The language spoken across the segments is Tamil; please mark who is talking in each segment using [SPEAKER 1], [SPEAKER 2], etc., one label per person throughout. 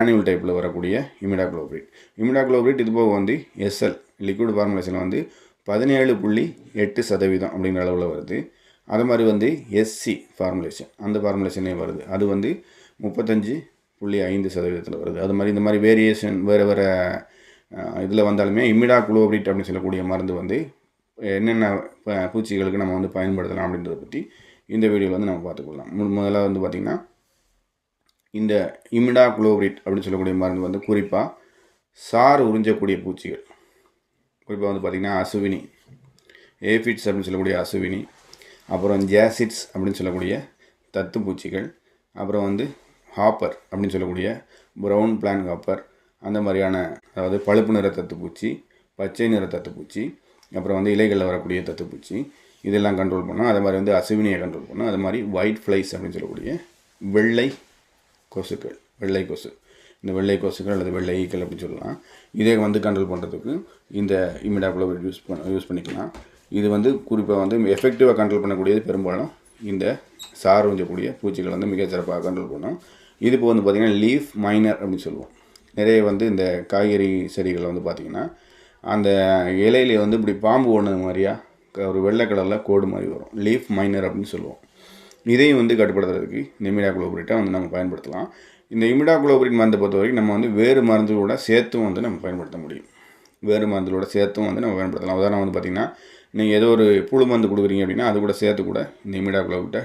[SPEAKER 1] ஆனுவல் டைப்பில் வரக்கூடிய இமிடாக்ளோபிரிட். இமிடாக்ளோபிரிட் இது போக வந்து எஸ்எல் லிக்விட் ஃபார்முலேஷன் வந்து 17.8% அப்படிங்கிற அளவில் வருது. அது மாதிரி வந்து எஸ்சி ஃபார்முலேஷன் அந்த ஃபார்முலேஷனே வருது. அது வந்து 35.5% வருது. அது மாதிரி இந்த மாதிரி வேரியேஷன் வேறு வேறு இதில் வந்தாலுமே இமிடாக்ளோபிரிட் அப்படின்னு சொல்லக்கூடிய மருந்து வந்து என்னென்ன பூச்சிகளுக்கு நம்ம வந்து பயன்படுத்தலாம் அப்படின்றத பற்றி இந்த வீடியோவில் வந்து நம்ம பார்த்துக்கலாம். முதல்ல வந்து பார்த்திங்கன்னா இந்த இமிடாக்ளோபிரிட் அப்படின்னு சொல்லக்கூடிய மருந்து வந்து குறிப்பாக சாறு உறிஞ்சக்கூடிய பூச்சிகள், குறிப்பாக வந்து பார்த்திங்கன்னா அசுவினி, ஏஃபிட்ஸ் அப்படின்னு சொல்லக்கூடிய அசுவினி, அப்புறம் ஜாசிட்ஸ் அப்படின்னு சொல்லக்கூடிய தத்து பூச்சிகள், அப்புறம் வந்து ஹாப்பர் அப்படின்னு சொல்லக்கூடிய ப்ரௌன் பிளான் ஹாப்பர், அந்த மாதிரியான அதாவது பழுப்பு நிற தத்துப்பூச்சி, பச்சை நிற தத்துப்பூச்சி, அப்புறம் வந்து இலைகளில் வரக்கூடிய தத்துப்பூச்சி, இதெல்லாம் கண்ட்ரோல் பண்ணோம். அது மாதிரி வந்து அசுவினியை கண்ட்ரோல் பண்ணோம். அது மாதிரி ஒயிட் ஃப்ளைஸ் அப்படின்னு சொல்லக்கூடிய வெள்ளை கொசுக்கள், வெள்ளை கொசு, இந்த வெள்ளை கொசுக்கள் அல்லது வெள்ளை ஈக்கள் அப்படின்னு சொல்லலாம். இதை வந்து கண்ட்ரோல் பண்ணுறதுக்கு இந்த இமிடாக்ளோபிரிட் யூஸ் பண்ணிக்கலாம். இது வந்து குறிப்பாக வந்து எஃபெக்டிவாக கண்ட்ரோல் பண்ணக்கூடியது பெரும்பாலும் இந்த சாறு உறிஞ்சக்கூடிய பூச்சிகள் வந்து மிகச்சிறப்பாக கண்ட்ரோல் பண்ணும். இது இப்போ வந்து பார்த்திங்கன்னா லீஃப் மைனர் அப்படின்னு சொல்லுவோம். நிறைய வந்து இந்த காய்கறி செடிகளை வந்து பார்த்திங்கன்னா அந்த இலையில வந்து இப்படி பாம்பு ஒன்று மாதிரியா ஒரு வெள்ளை கலரில் கோடு மாதிரி வரும், லீஃப் மைனர் அப்படின்னு சொல்லுவோம். இதையும் வந்து கட்டுப்படுத்துறதுக்கு இந்த இமிடாக்ளோபிரிட்டை வந்து நம்ம பயன்படுத்தலாம். இந்த இமிடாக்ளோபிரிட் மருந்தை பொறுத்த வரைக்கும் நம்ம வந்து வேறு மருந்துகளோட சேர்த்தும் வந்து நம்ம பயன்படுத்த முடியும். வேறு மருந்துகளோட சேர்த்தும் வந்து நம்ம பயன்படுத்தலாம். உதாரணம் வந்து பார்த்திங்கன்னா நீங்கள் ஏதோ ஒரு புழு மருந்து கொடுக்குறீங்க அப்படின்னா அது கூட சேர்த்து கூட இந்த இமிடாக்ளோபிரிட்டை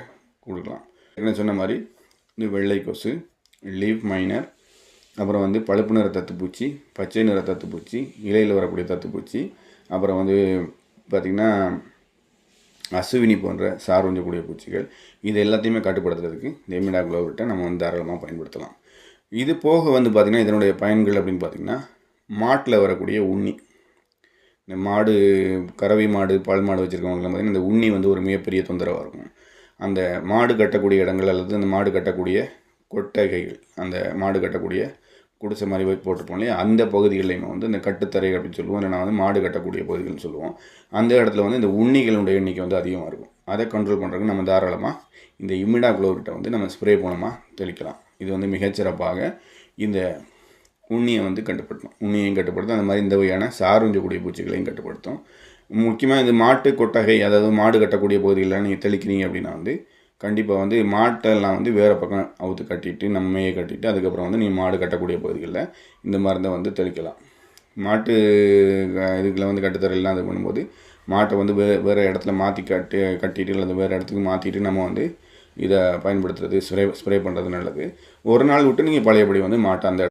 [SPEAKER 1] கொடுக்கலாம். என்ன சொன்ன மாதிரி இந்த வெள்ளை கொசு, லீஃப் மைனர், அப்புறம் வந்து பழுப்பு நிற தத்துப்பூச்சி, பச்சை நிற தத்துப்பூச்சி, இலையில் வரக்கூடிய தத்துப்பூச்சி, அப்புறம் வந்து பார்த்திங்கன்னா அசுவினி போன்ற சார் உறிஞ்சக்கூடிய பூச்சிகள், இது எல்லாத்தையுமே கட்டுப்படுத்துறதுக்கு இந்த இமிடாக்ளோபிரிட்டை நம்ம வந்து தாராளமாக பயன்படுத்தலாம். இது போக வந்து பார்த்திங்கன்னா இதனுடைய பயன்கள் அப்படின்னு பார்த்திங்கன்னா மாட்டில் வரக்கூடிய உண்ணி, இந்த மாடு கறவை மாடு பால் மாடு வச்சுருக்கவங்களாம் பார்த்திங்கன்னா இந்த உண்ணி வந்து ஒரு மிகப்பெரிய தொந்தரவாக இருக்கும். அந்த மாடு கட்டக்கூடிய இடங்கள் அல்லது அந்த மாடு கட்டக்கூடிய கொட்டகைகள், அந்த மாடு கட்டக்கூடிய குடிசை மாதிரி போட்டுருப்போம் இல்லையா, அந்த பகுதிகளையும் வந்து இந்த கட்டுத்தரை அப்படின்னு சொல்லுவோம், இல்லை நான் வந்து மாடு கட்டக்கூடிய பகுதிகள்னு சொல்லுவோம். அந்த இடத்துல வந்து இந்த உண்ணிகளுடைய எண்ணிக்கை வந்து அதிகமாக இருக்கும். அதை கண்ட்ரோல் பண்ணுறதுக்கு நம்ம தாராளமாக இந்த இமிடாக்ளோபிரிட்டை வந்து நம்ம ஸ்ப்ரே மூலமாக தெளிக்கலாம். இது வந்து மிகச்சிறப்பாக இந்த உண்ணியை வந்து கட்டுப்படுத்தும், உண்ணியையும் கட்டுப்படுத்தும், அந்த மாதிரி இந்த வகையான சார் உறிஞ்சக்கூடிய பூச்சிகளையும் கட்டுப்படுத்தும். முக்கியமாக இந்த மாட்டு கொட்டகை, அதாவது மாடு கட்டக்கூடிய பகுதிகளில் நீங்கள் தெளிக்கிறீங்க அப்படின்னா வந்து கண்டிப்பாக வந்து மாட்டெல்லாம் வந்து வேறு பக்கம் அவுத்து கட்டிட்டு நம்மையே கட்டிட்டு அதுக்கப்புறம் வந்து நீங்கள் மாடு கட்டக்கூடிய பகுதிகளில் இந்த மருந்தை வந்து தெளிக்கலாம். மாட்டு இதுக்குள்ள வந்து கட்டுத்தரையெல்லாம் இது பண்ணும்போது மாட்டை வந்து வேறு இடத்துல மாற்றி கட்டிட்டு அல்லது வேறு இடத்துக்கு மாற்றிட்டு நம்ம வந்து இதை பயன்படுத்துறது ஸ்ப்ரே பண்ணுறது நல்லது. ஒரு நாள் விட்டு நீங்கள் பழையபடி வந்து மாட்டை அந்த